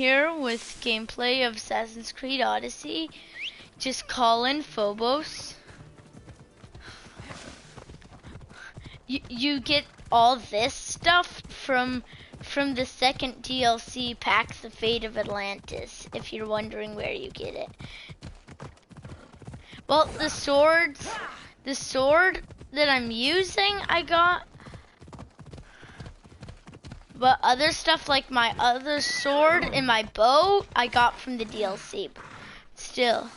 Here with gameplay of Assassin's Creed Odyssey. Just call in Phobos. You get all this stuff from the second DLC pack, The Fate of Atlantis, if you're wondering where you get it. Well, the sword that I'm using, I got. But other stuff like my other sword and my bow, I got from the DLC. Still.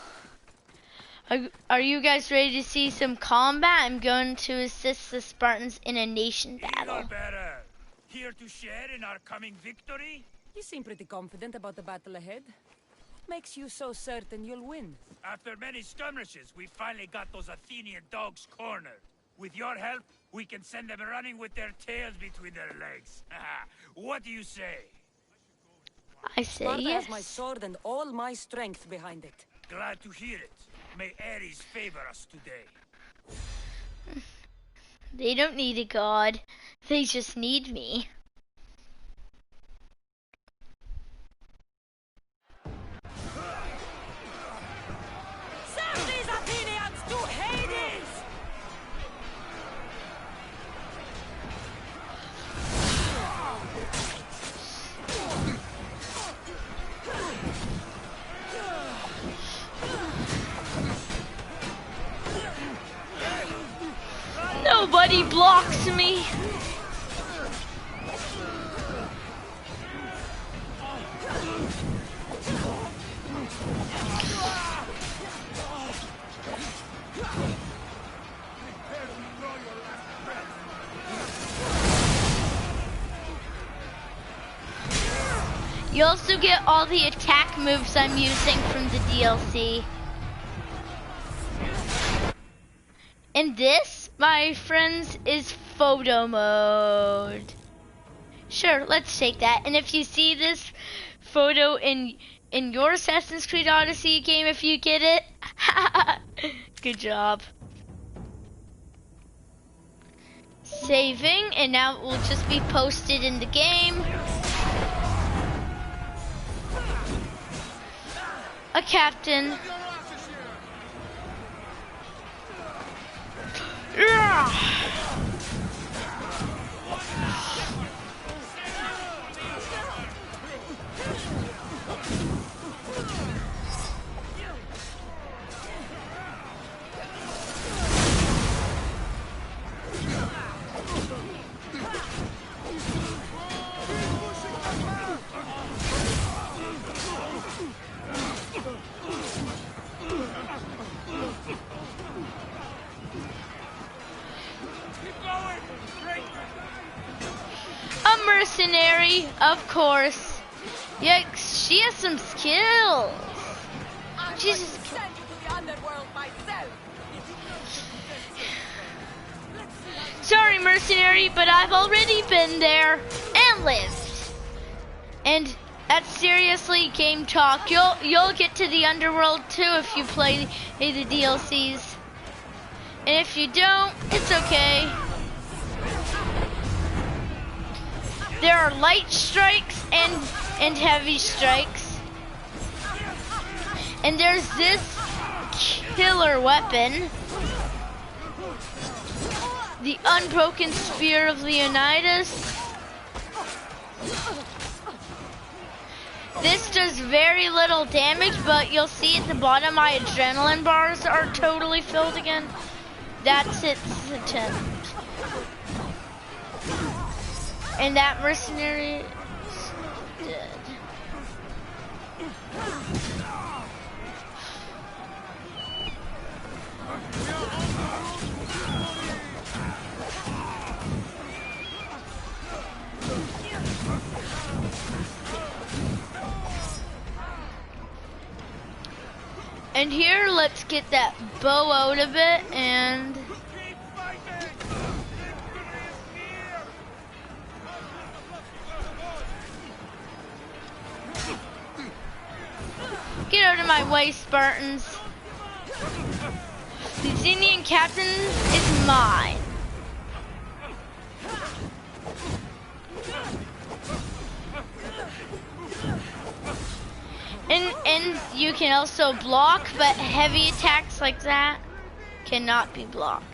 Are you guys ready to see some combat? I'm going to assist the Spartans in a nation battle. Here to share in our coming victory? You seem pretty confident about the battle ahead. Makes you so certain you'll win? After many skirmishes, we finally got those Athenian dogs cornered. With your help, we can send them running with their tails between their legs. What do you say? I say Sparta yes. has my sword and all my strength behind it. Glad to hear it. May Ares favor us today. They don't need a god. They just need me. Send these Athenians to Hades! Nobody blocks me. You also get all the attack moves I'm using from the DLC. And this, my friends, is photo mode. Sure, let's take that. And if you see this photo in your Assassin's Creed Odyssey game, if you get it, good job. Saving, and now it will just be posted in the game. A captain. A mercenary, of course. Yeah, she has some skills. Jesus. Sorry, mercenary, but I've already been there and lived. And that's seriously game talk. You'll get to the underworld too if you play the DLCs. And if you don't, it's okay. There are light strikes and heavy strikes. And there's this killer weapon. The Unbroken Spear of Leonidas. This does very little damage, but you'll see at the bottom my adrenaline bars are totally filled again. That's its attempt. And that mercenary is dead. And here, let's get that bow out of it and... Get out of my way, Spartans. The Athenian captain is mine. And you can also block, but heavy attacks like that cannot be blocked.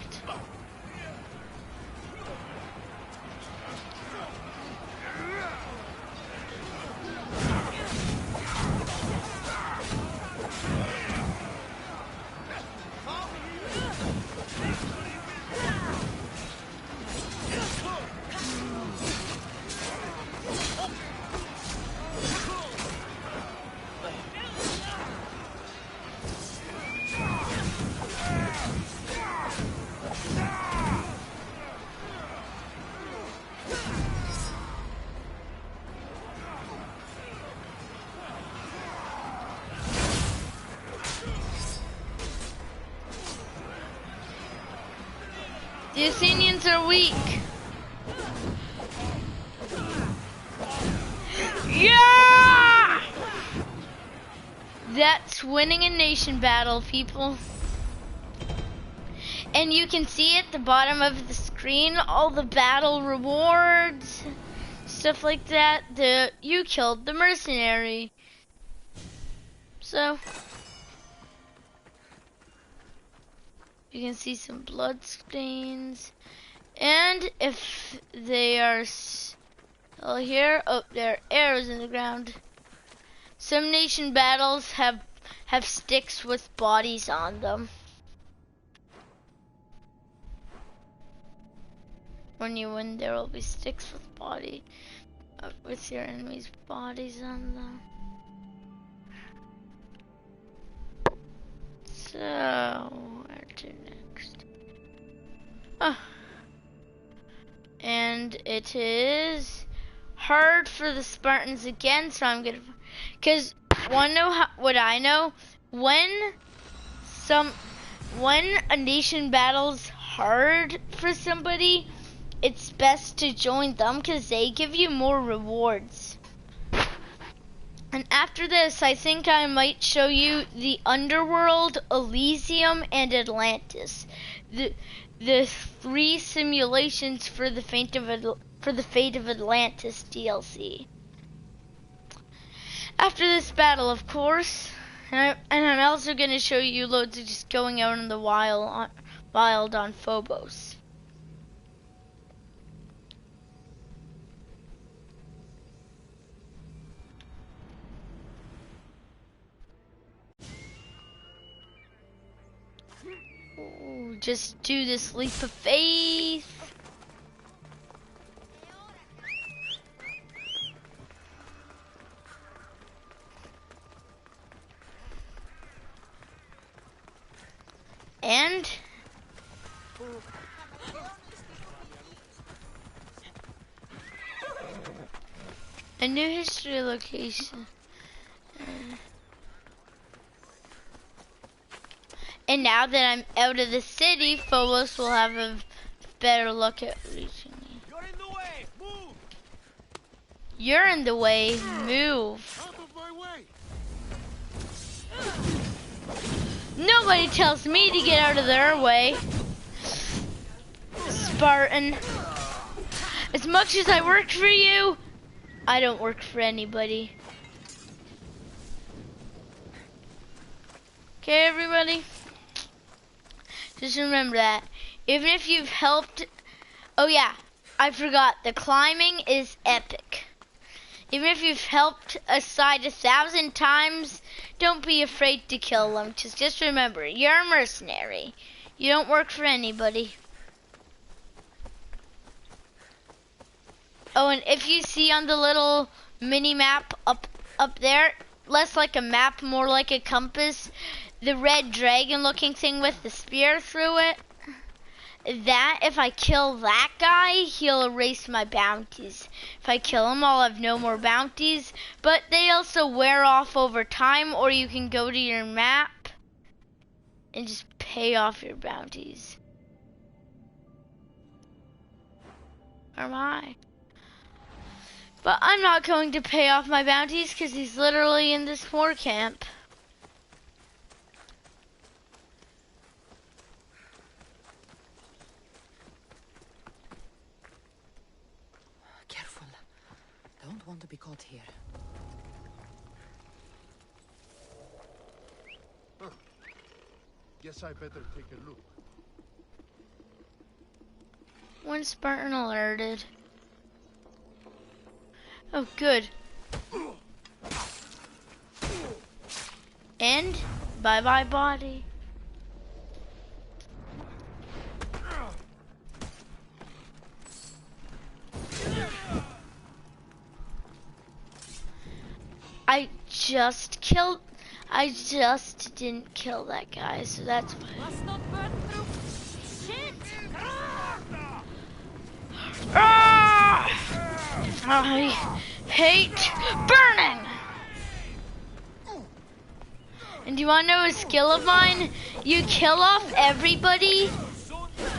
The Athenians are weak. Yeah! That's winning a nation battle, people. And you can see at the bottom of the screen all the battle rewards, stuff like that. You killed the mercenary. So you can see some blood stains. And if they are still here, oh, there are arrows in the ground. Some nation battles have sticks with bodies on them. When you win, there will be sticks with with your enemies' bodies on them. So, where to next? Oh. And it is hard for the Spartans again, so I'm gonna, cause wanna know what I know? When a nation battles hard for somebody, it's best to join them cause they give you more rewards. And after this, I think I might show you the Underworld, Elysium, and Atlantis. The 3 simulations for the Fate of Atlantis DLC. After this battle, of course, and I'm also going to show you loads of just going out in the wild on Phobos. Ooh, just do this leap of faith. And a new history location. And now that I'm out of the city, Phobos will have a better look at reaching me. You're in the way. Move. You're in the way. Move. Out of my way. Nobody tells me to get out of their way. Spartan. As much as I work for you, I don't work for anybody. Okay, everybody? Just remember that. Even if you've helped... Oh yeah, I forgot. The climbing is epic. Even if you've helped a side 1,000 times, don't be afraid to kill them. Just remember, you're a mercenary. You don't work for anybody. Oh, and if you see on the little mini-map up there, less like a map, more like a compass, the red dragon-looking thing with the spear through it, that, if I kill that guy, he'll erase my bounties. If I kill him, I'll have no more bounties, but they also wear off over time, or you can go to your map and just pay off your bounties. Or am I? But I'm not going to pay off my bounties because he's literally in this war camp. Careful. Don't want to be caught here. Guess I better take a look. One Spartan alerted. Oh, good. And bye-bye body. I just didn't kill that guy, so that's why. Must not burn through. Shit! Ah! I hate burning! And do you want to know a skill of mine? You kill off everybody,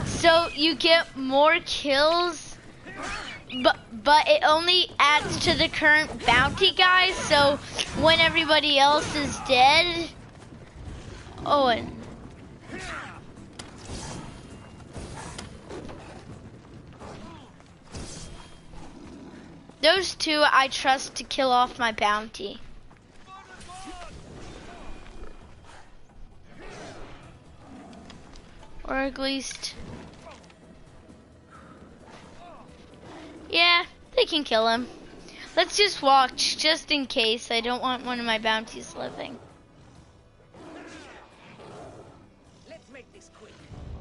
so you get more kills, but it only adds to the current bounty, guys, so when everybody else is dead... Oh, and... Those two I trust to kill off my bounty. Or at least... Yeah, they can kill him. Let's just watch, just in case. I don't want one of my bounties living. Let's make this quick.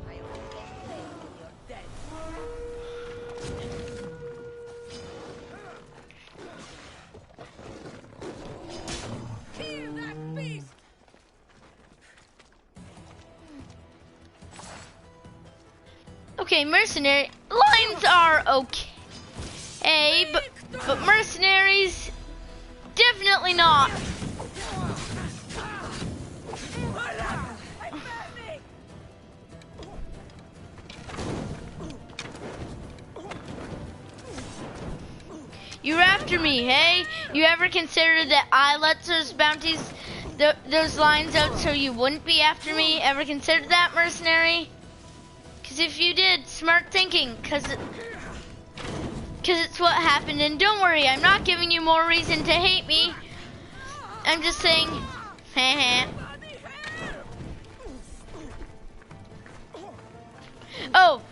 I only get played when you're dead. Kill that beast! Okay, mercenary lines are okay. Hey, but mercenaries, definitely not. You're after me, hey? You ever consider that I let those bounties, those lines out so you wouldn't be after me? Ever considered that, mercenary? Because if you did, smart thinking, because it's what happened. And don't worry, I'm not giving you more reason to hate me. I'm just saying, heh. Oh,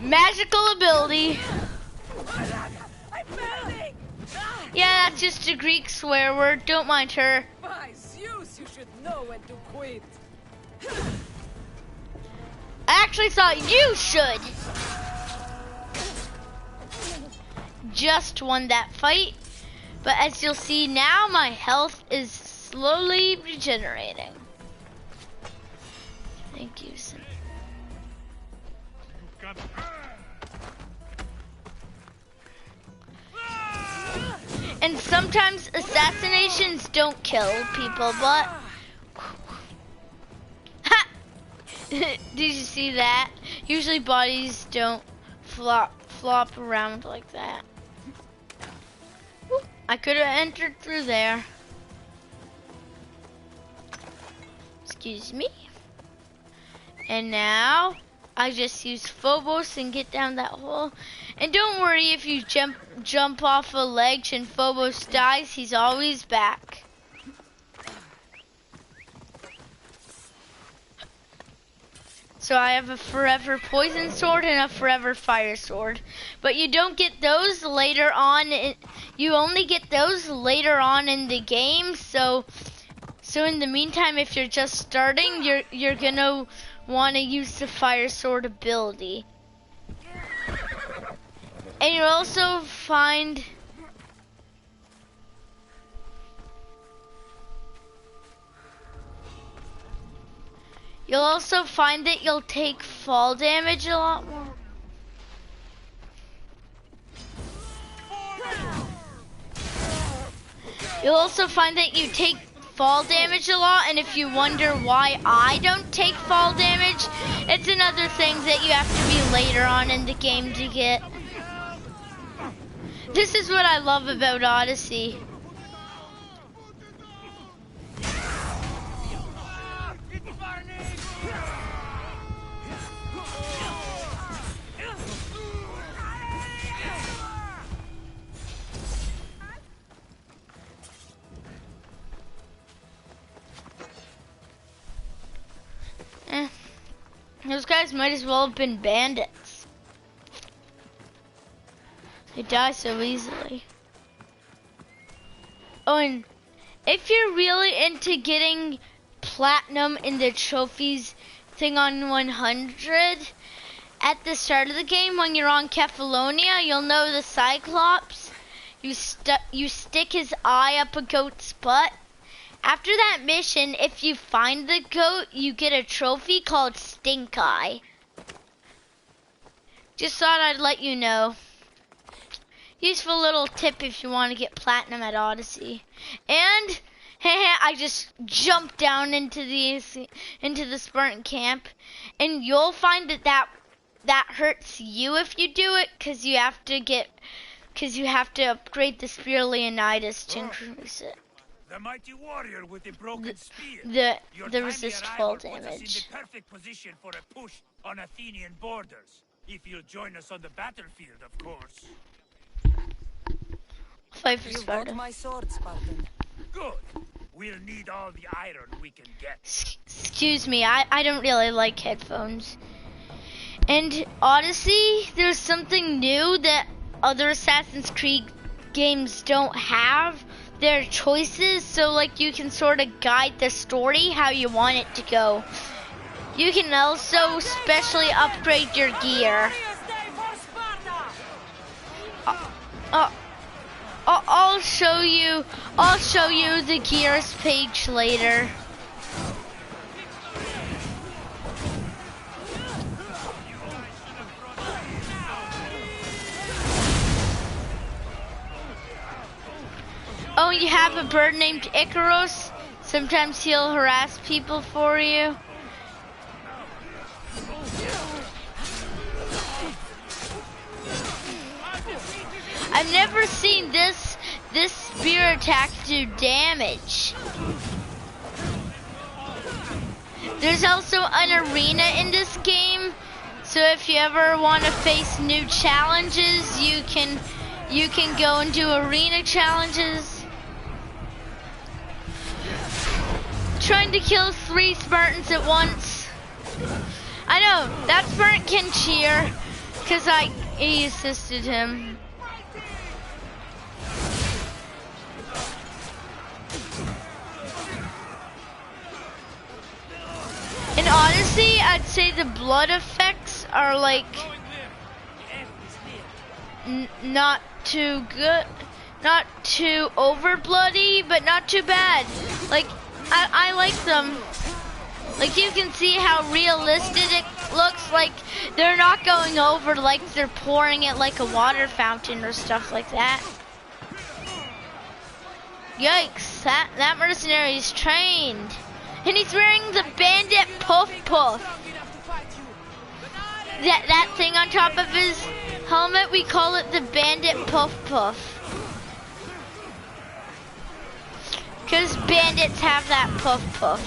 magical ability. Yeah, that's just a Greek swear word. Don't mind her. By Zeus, you should know when to quit. I actually thought you should. Just won that fight, but as you'll see now, my health is slowly regenerating. Thank you, son. And sometimes assassinations don't kill people, but... Ha! Did you see that? Usually bodies don't flop around like that. I could have entered through there. Excuse me. And now I just use Phobos and get down that hole. And don't worry if you jump off a ledge and Phobos dies, he's always back. So I have a forever poison sword and a forever fire sword. But you don't get those later on. You only get those later on in the game. So in the meantime, if you're just starting, you're gonna want to use the fire sword ability. And you'll also find that you'll take fall damage a lot more. You'll also find that you take fall damage a lot, and if you wonder why I don't take fall damage, it's another thing that you have to be later on in the game to get. This is what I love about Odyssey. Those guys might as well have been bandits. They die so easily. Oh, and if you're really into getting platinum in the trophies thing on 100, at the start of the game when you're on Kefalonia, you'll know the Cyclops. You stick his eye up a goat's butt. After that mission, if you find the goat, you get a trophy called Stink Eye. Just thought I'd let you know. Useful little tip if you want to get platinum at Odyssey. And I just jumped down into the Spartan camp, and you'll find that hurts you if you do it, because you have to upgrade the Spear Leonidas to increase it. The mighty warrior with the broken spear. The resist fall damage. Puts us in the perfect position for a push on Athenian borders. If you'll join us on the battlefield, of course. Fight for You Sparta. got my sword, Spartan. Good. We'll need all the iron we can get. Excuse me, I don't really like headphones. And Odyssey, there's something new that other Assassin's Creed games don't have. There are choices, so like you can sort of guide the story how you want it to go. You can also specially upgrade your gear. I'll show you the gears page later. Oh, you have a bird named Icarus? Sometimes he'll harass people for you. I've never seen this spear attack do damage. There's also an arena in this game, so if you ever want to face new challenges, you can go and do arena challenges. Trying to kill 3 Spartans at once. I know, that Spartan can cheer, because he assisted him. In Odyssey, I'd say the blood effects are like not too good, not too over bloody, but not too bad. Like I like them. Like you can see how realistic it looks. Like they're not going over like they're pouring it like a water fountain or stuff like that. Yikes, that mercenary is trained. And he's wearing the bandit puff puff. That thing on top of his helmet, we call it the bandit puff puff. Because bandits have that puff puff.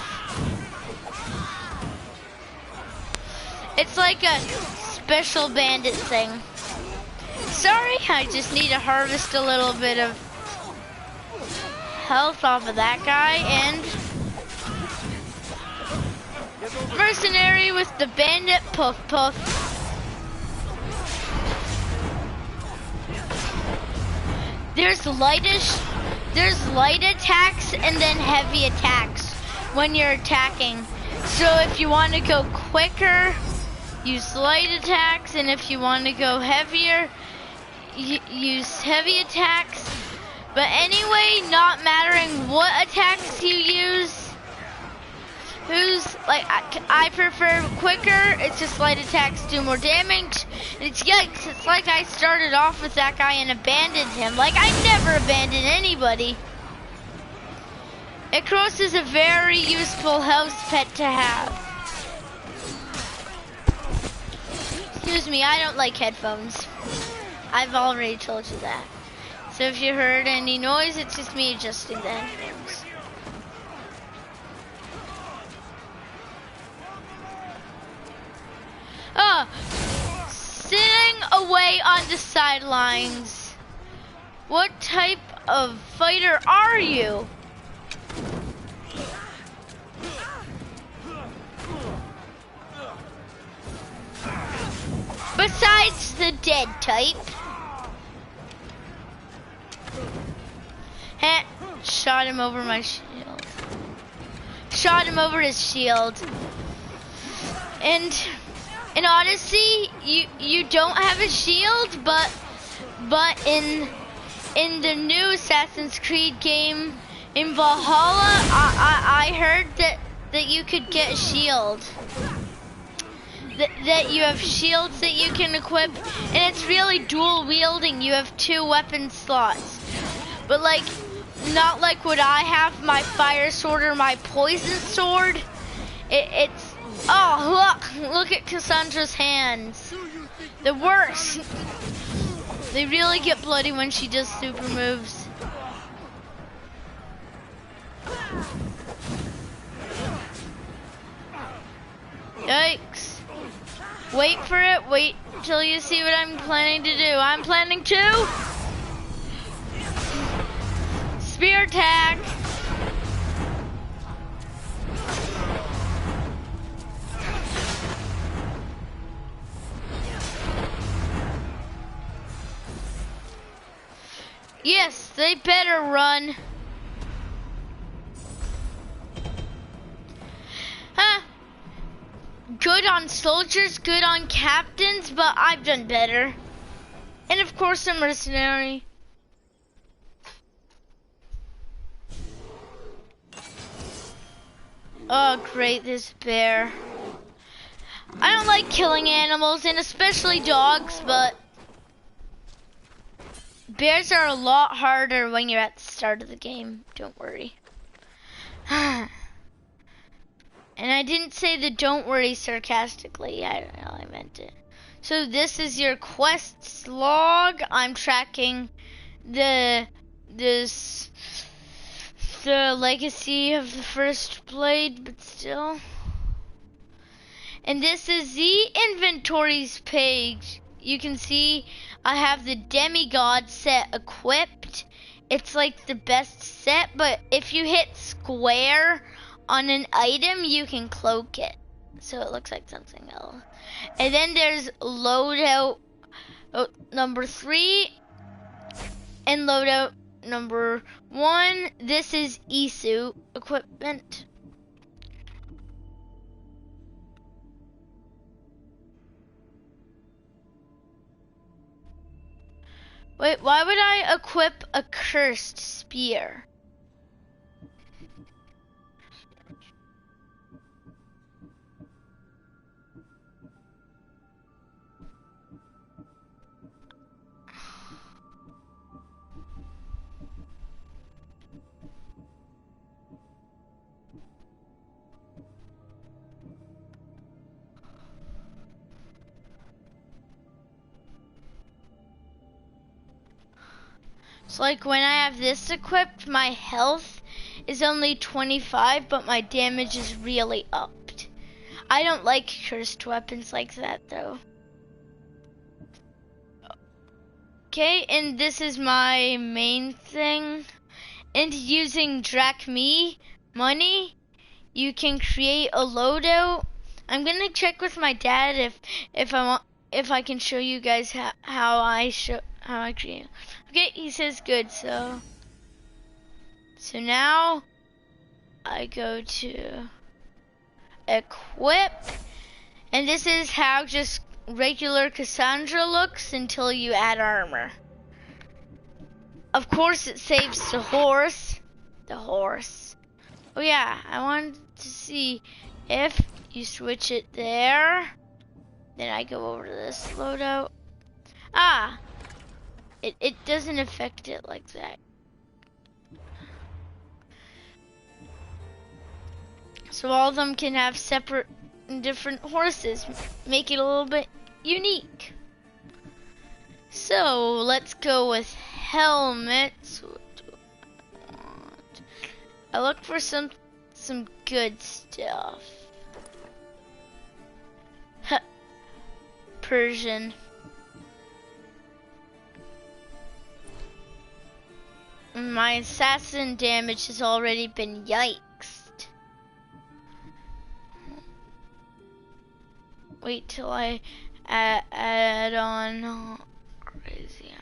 It's like a special bandit thing. Sorry, I just need to harvest a little bit of health off of that guy, and mercenary with the bandit puff puff. There's light attacks and then heavy attacks when you're attacking. So if you want to go quicker, use light attacks, and if you want to go heavier, use heavy attacks. But anyway, not mattering what attacks you use, I prefer quicker. It's just light attacks do more damage. And it's yikes, it's like I started off with that guy and abandoned him. Like I never abandon anybody. Icarus is a very useful house pet to have. Excuse me, I don't like headphones. I've already told you that. So if you heard any noise, it's just me adjusting the headphones. Sitting away on the sidelines. What type of fighter are you? besides the dead type. Shot him over my shield. Shot him over his shield. And in Odyssey, you don't have a shield, but in the new Assassin's Creed game in Valhalla, I heard that you could get a shield. That you have shields that you can equip, and it's really dual wielding. You have 2 weapon slots, but like not like what I have, my fire sword or my poison sword. It's oh look at Cassandra's hands. The worst. They really get bloody when she does super moves. Yikes. Wait for it. Wait till you see what I'm planning to do. I'm planning to spear attack. Yes, they better run. Huh. Good on soldiers, good on captains, but I've done better. And of course a mercenary. Oh great, this bear. I don't like killing animals, and especially dogs, but bears are a lot harder when you're at the start of the game, don't worry. And I didn't say the don't worry sarcastically, I don't know, I meant it. So this is your quests log. I'm tracking the legacy of the first blade, but still. And this is the inventories page. You can see I have the demigod set equipped. It's like the best set, but if you hit square on an item, you can cloak it. So it looks like something else. And then there's loadout number 3 and loadout number 1. This is Isu equipment. Wait, why would I equip a cursed spear? So like when I have this equipped, my health is only 25, but my damage is really upped. I don't like cursed weapons like that though. Okay, and this is my main thing. And using Drachmi money, you can create a loadout. I'm gonna check with my dad if I can show you guys how I create. Okay, he says good. So now I go to equip, and this is how just regular Cassandra looks until you add armor. Of course, it saves the horse. Oh yeah, I wanted to see if you switch it there. Then I go over to this loadout. Ah, it doesn't affect it like that. So all of them can have separate and different horses, make it a little bit unique. So let's go with helmets. What do I want? I look for some good stuff. Persian. My assassin damage has already been yikesed. Wait till I add on crazy.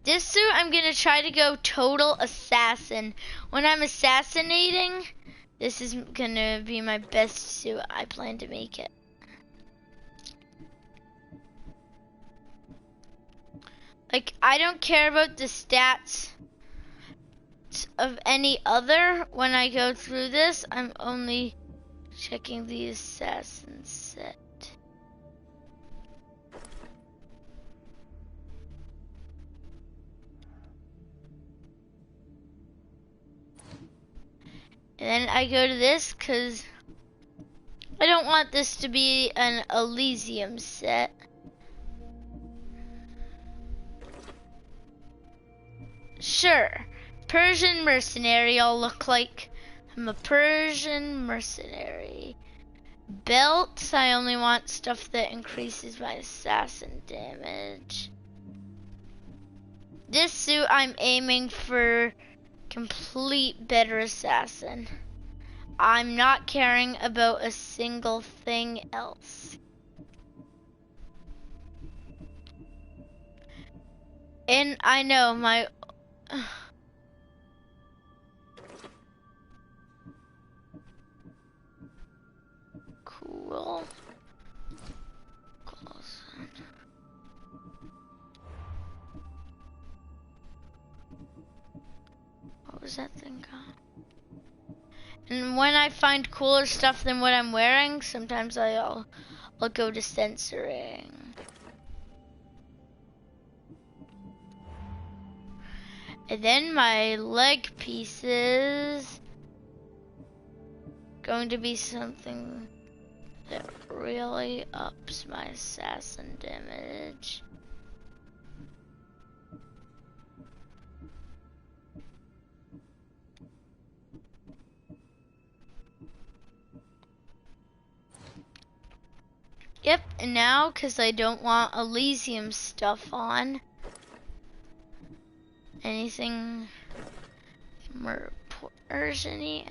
This suit, I'm gonna try to go total assassin. When I'm assassinating, this is gonna be my best suit. I plan to make it. Like, I don't care about the stats of any other. When I go through this, I'm only checking the assassin set. And then I go to this because I don't want this to be an Elysium set. Sure, Persian mercenary I'll look like. I'm a Persian mercenary. Belts, I only want stuff that increases my assassin damage. This suit, I'm aiming for complete better assassin. I'm not caring about a single thing else. And I know my cool. What was that thing called? And when I find cooler stuff than what I'm wearing, sometimes I'll go to censoring. And then my leg pieces going to be something that really ups my assassin damage. Yep, and now, because I don't want Elysium stuff on, anything more Persian-y,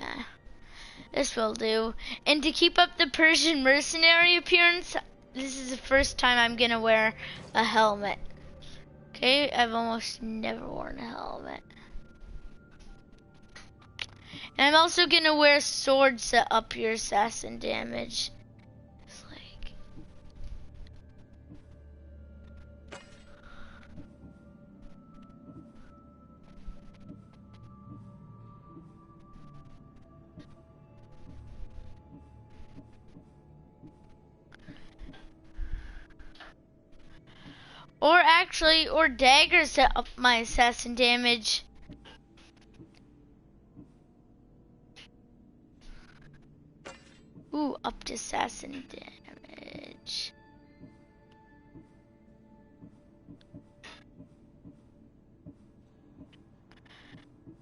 this will do. And to keep up the Persian mercenary appearance, this is the first time I'm gonna wear a helmet. Okay, I've almost never worn a helmet. And I'm also gonna wear swords that up your assassin damage. Or daggers that up my assassin damage. Ooh, upped assassin damage.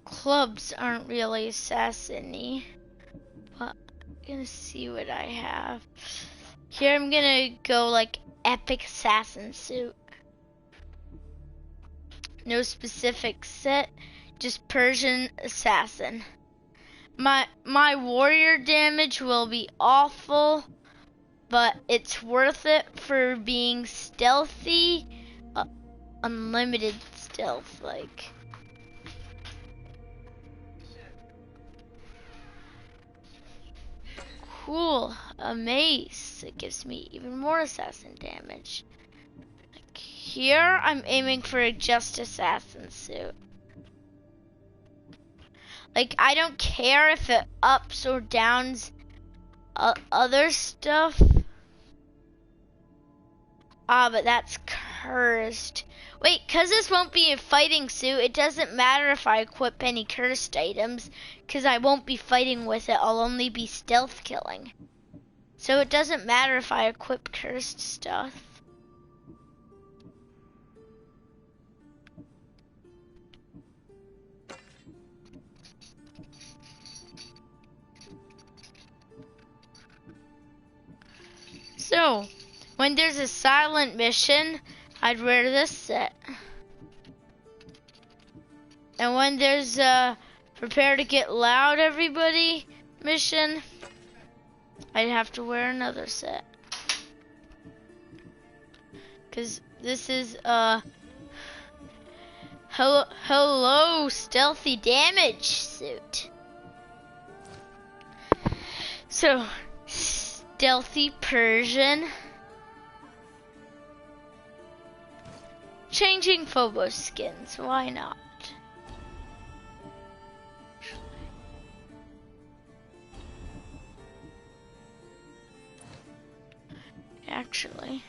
Clubs aren't really assassin-y, but I'm gonna see what I have. Here I'm gonna go like epic assassin suit. No specific set, just Persian assassin. My warrior damage will be awful, but it's worth it for being stealthy, unlimited stealth, like. Cool, a mace. It gives me even more assassin damage. Like here, I'm aiming for a just assassin suit. Like, I don't care if it ups or downs other stuff. Ah, but that's cursed. Wait, cause this won't be a fighting suit, it doesn't matter if I equip any cursed items, cause I won't be fighting with it, I'll only be stealth killing. So it doesn't matter if I equip cursed stuff. So, when there's a silent mission, I'd wear this set. And when there's prepare to get loud, everybody mission, I'd have to wear another set. Cause this is hello stealthy damage suit. So stealthy Persian. Changing Phobos skins, why not? Actually.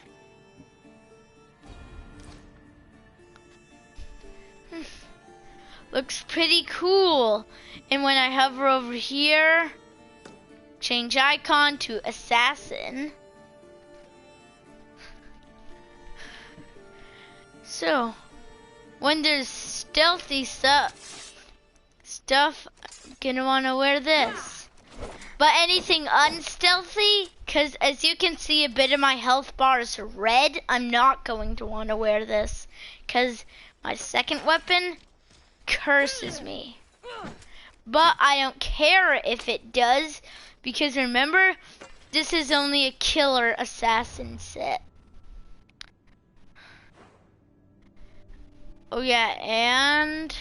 Looks pretty cool. And when I hover over here, change icon to assassin. So, when there's stealthy stuff, I'm gonna wanna wear this. But anything unstealthy, cause as you can see a bit of my health bar is red, I'm not going to wanna wear this. Cause my second weapon curses me. But I don't care if it does, because remember, this is only a killer assassin set. Oh yeah, and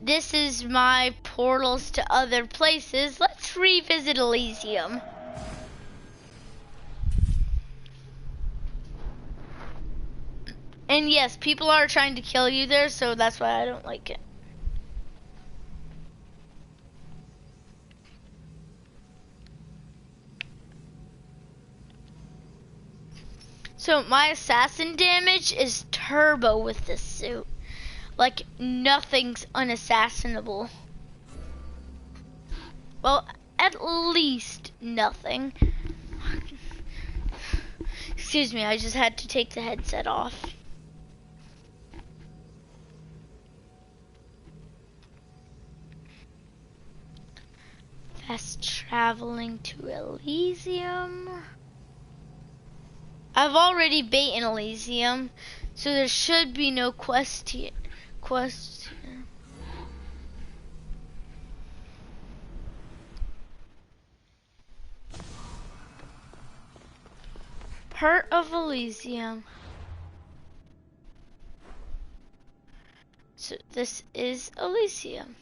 this is my portals to other places. Let's revisit Elysium. And yes, people are trying to kill you there, so that's why I don't like it. So my assassin damage is turbo with this suit. Like nothing's unassassinable. Well, at least nothing. Excuse me, I just had to take the headset off. Fast traveling to Elysium. I've already beaten Elysium, so there should be no quest here. Heart of Elysium. So this is Elysium.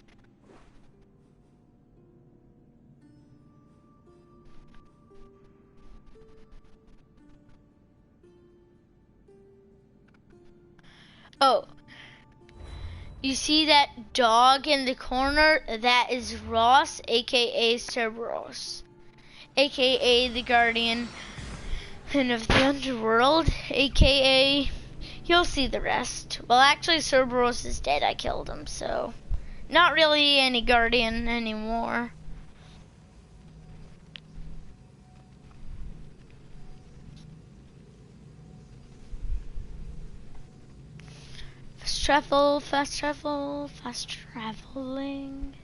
Oh, you see that dog in the corner? That is Ross, aka Cerberus, aka the Guardian of the Underworld, aka you'll see the rest. Well, actually, Cerberus is dead. I killed him, so not really any Guardian anymore. Fast traveling.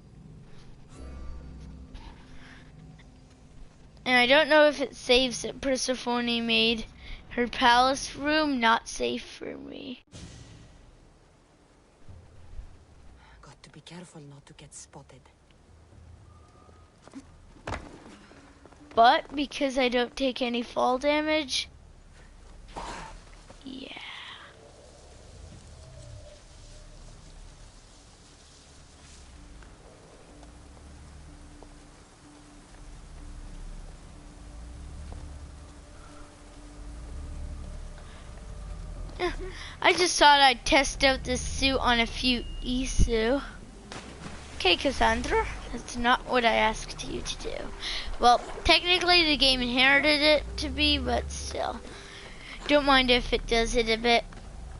And I don't know if it saves that Persephone made her palace room not safe for me. Got to be careful not to get spotted. But because I don't take any fall damage, yeah. I just thought I'd test out this suit on a few Isu. Okay, Cassandra, that's not what I asked you to do. Well, technically the game inherited it to be, but still. Don't mind if it does it a bit,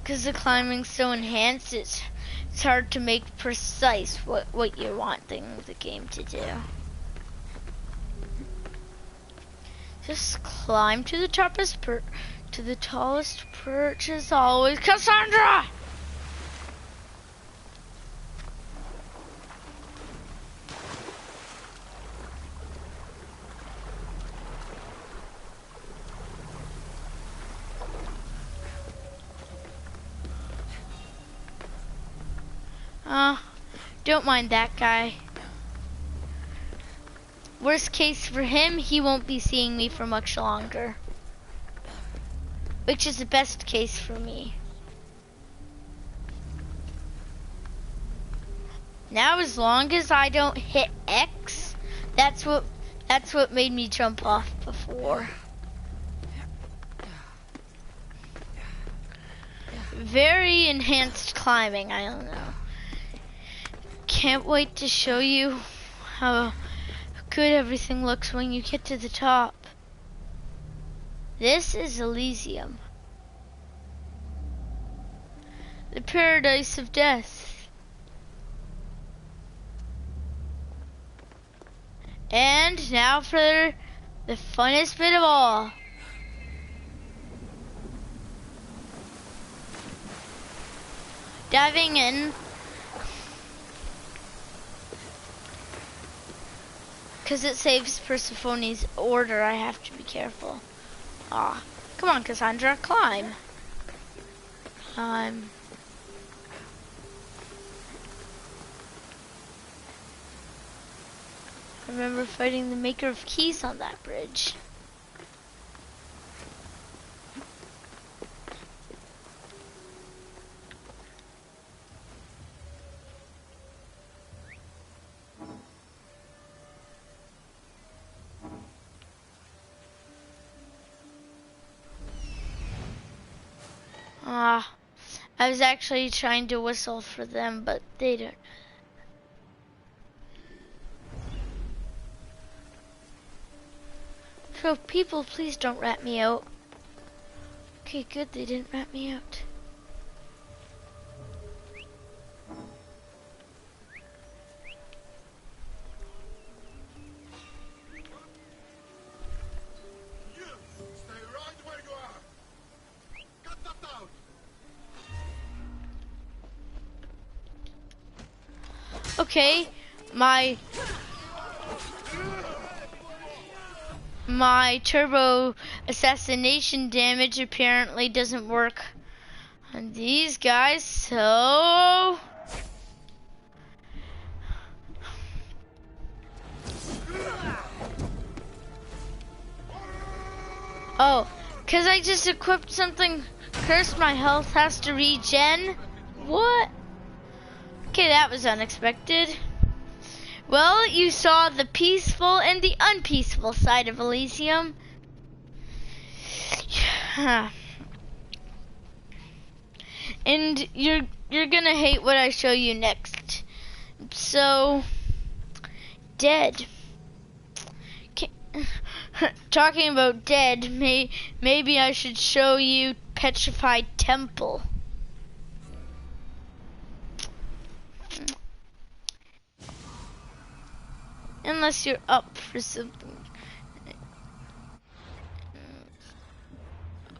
because the climbing's so enhanced, it's hard to make precise what you're wanting the game to do. Just climb to the tallest perch as always. Cassandra! Don't mind that guy. Worst case for him, he won't be seeing me for much longer. Which is the best case for me. Now as long as I don't hit X, that's what made me jump off before. Very enhanced climbing, I don't know. Can't wait to show you how good everything looks when you get to the top. This is Elysium. The paradise of death. And now for the funnest bit of all. Diving in. Because it saves Persephone's order, I have to be careful. Ah, come on, Cassandra, climb. Climb. I remember fighting the maker of keys on that bridge. I was actually trying to whistle for them, but they don't. So people, please don't rat me out. Okay, good, they didn't rat me out. Okay, my turbo assassination damage apparently doesn't work on these guys, so oh, because I just equipped something cursed, my health has to regen? What? Okay, that was unexpected. Well, you saw the peaceful and the unpeaceful side of Elysium. And you're gonna hate what I show you next. So, dead. Talking about dead, maybe I should show you Petrified Temple. Unless you're up for something.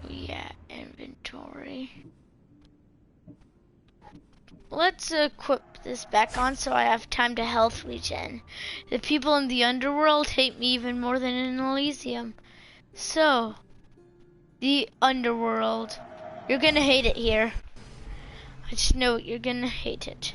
Oh yeah, inventory. Let's equip this back on so I have time to health regen. The people in the underworld hate me even more than in Elysium. So, the underworld. You're gonna hate it here. I just know you're gonna hate it.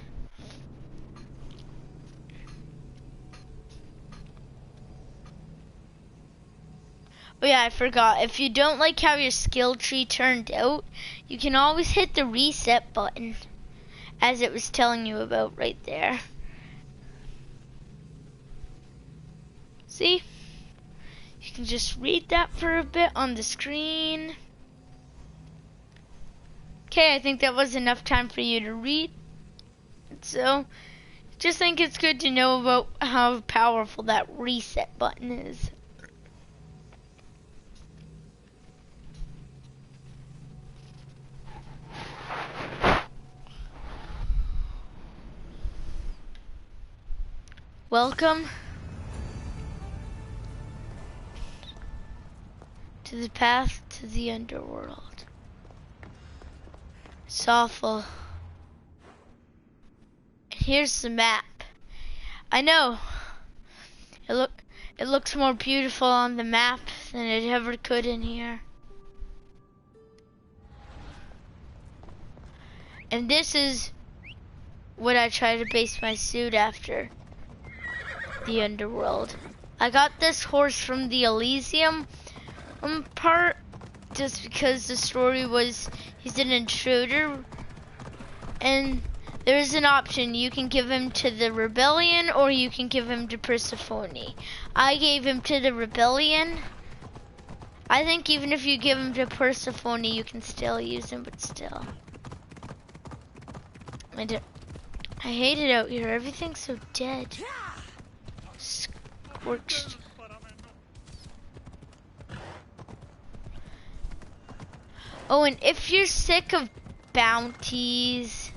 Oh yeah, I forgot. If you don't like how your skill tree turned out, you can always hit the reset button, as it was telling you about right there. See? You can just read that for a bit on the screen. Okay, I think that was enough time for you to read. So, just think it's good to know about how powerful that reset button is. Welcome to the path to the underworld. It's awful. And here's the map. I know. It looks more beautiful on the map than it ever could in here. And this is what I try to base my suit after. The underworld. I got this horse from the Elysium part just because the story was he's an intruder, and there's an option. You can give him to the rebellion or you can give him to Persephone. I gave him to the rebellion. I think even if you give him to Persephone, you can still use him, but still. I hate it out here. Everything's so dead. Scorched. Oh, and if you're sick of bounties,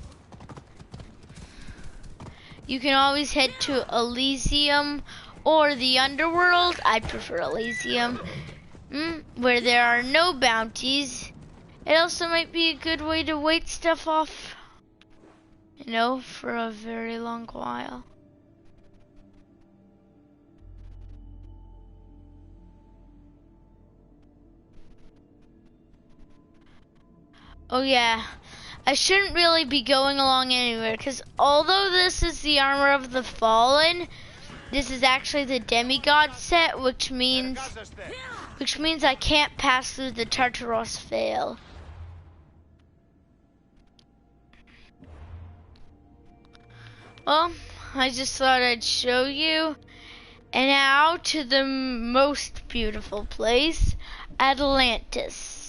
you can always head to Elysium or the underworld. I prefer Elysium, where there are no bounties. It also might be a good way to wait stuff off, you know, for a very long while. Oh yeah, I shouldn't really be going along anywhere, because although this is the armor of the fallen, this is actually the demigod set, which means I can't pass through the Tartaros Veil. Well, I just thought I'd show you. And now to the most beautiful place, Atlantis.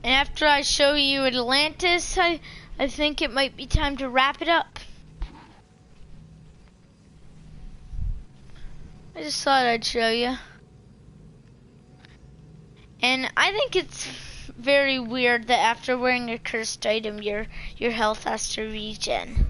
And after I show you Atlantis, I think it might be time to wrap it up. I just thought I'd show you. And I think it's very weird that after wearing a cursed item, your health has to regen.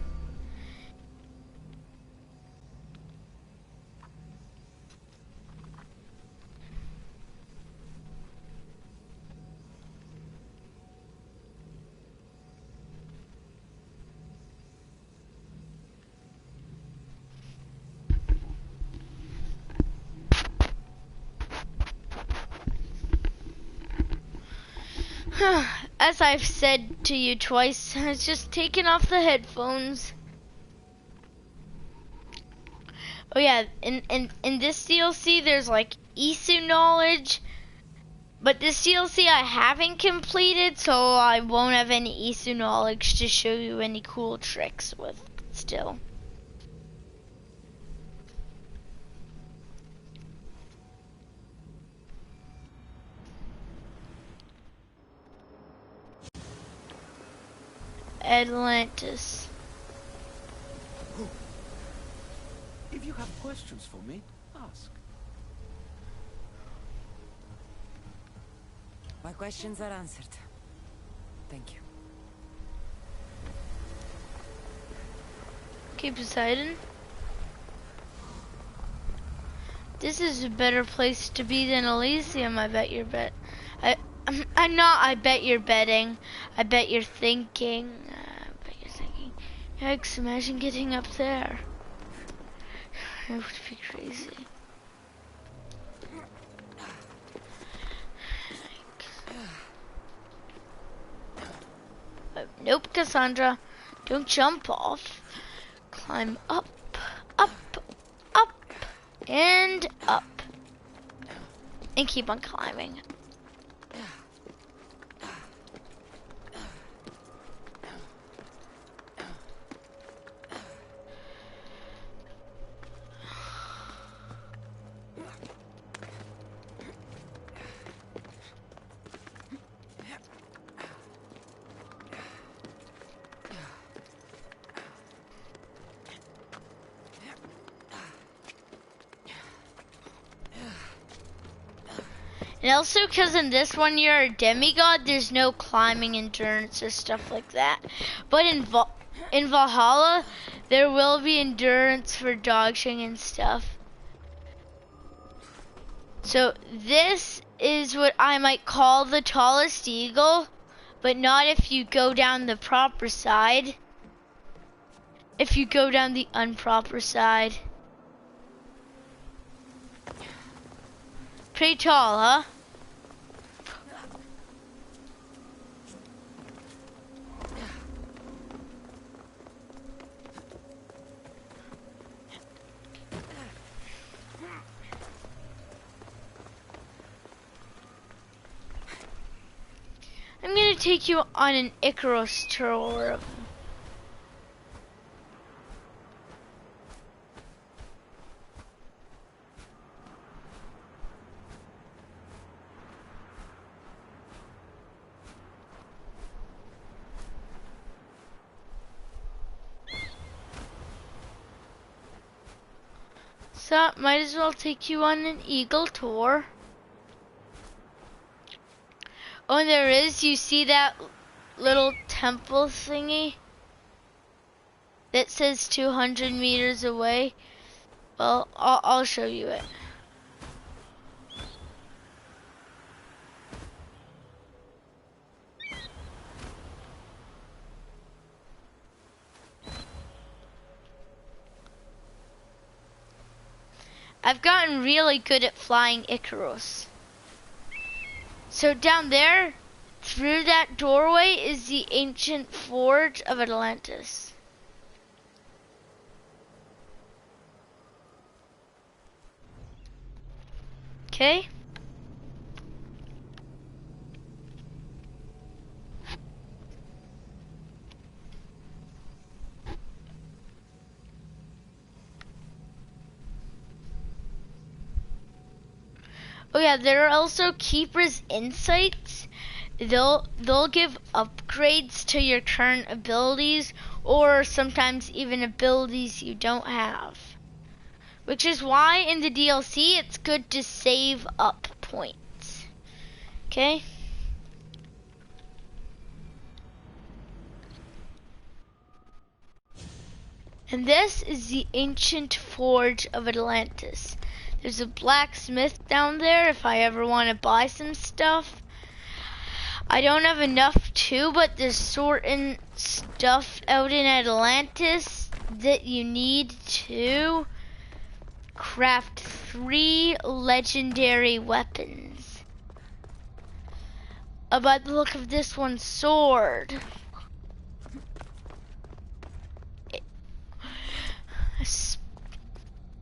As I've said to you twice, it's just taking off the headphones. Oh yeah, in this DLC there's like Isu knowledge, but this DLC I haven't completed, so I won't have any Isu knowledge to show you any cool tricks with still. Atlantis. If you have questions for me, ask. My questions are answered. Thank you. Okay, Poseidon. This is a better place to be than Elysium, I bet you're I'm not, I bet you're betting. I bet you're thinking. Yikes, imagine getting up there. It would be crazy. Nope, Cassandra. Don't jump off. Climb up, up, up, and up. And keep on climbing. And also, because in this one you're a demigod, there's no climbing endurance or stuff like that. But in Valhalla, there will be endurance for dodging and stuff. So this is what I might call the tallest eagle, but not if you go down the proper side. If you go down the improper side. Pretty tall, huh? I'm gonna take you on an Icarus tour. So, might as well take you on an eagle tour. Oh, and there is, you see that little temple thingy that says 200 meters away? Well, I'll show you it. I've gotten really good at flying Icarus. So down there, through that doorway, is the ancient forge of Atlantis. Okay? Oh yeah, there are also Keeper's Insights. They'll give upgrades to your current abilities, or sometimes even abilities you don't have. Which is why in the DLC it's good to save up points. Okay? And this is the ancient forge of Atlantis. There's a blacksmith down there if I ever want to buy some stuff. I don't have enough to, but there's certain stuff out in Atlantis that you need to craft 3 legendary weapons. By the look of this one's sword.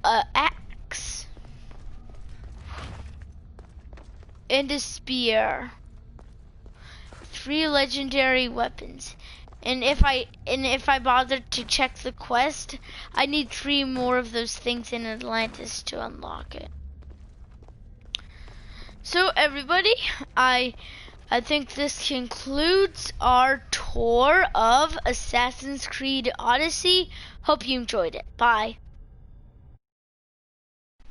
Axe. And a spear. 3 legendary weapons. And if I bothered to check the quest, I need 3 more of those things in Atlantis to unlock it. So everybody, I think this concludes our tour of Assassin's Creed Odyssey. Hope you enjoyed it. Bye.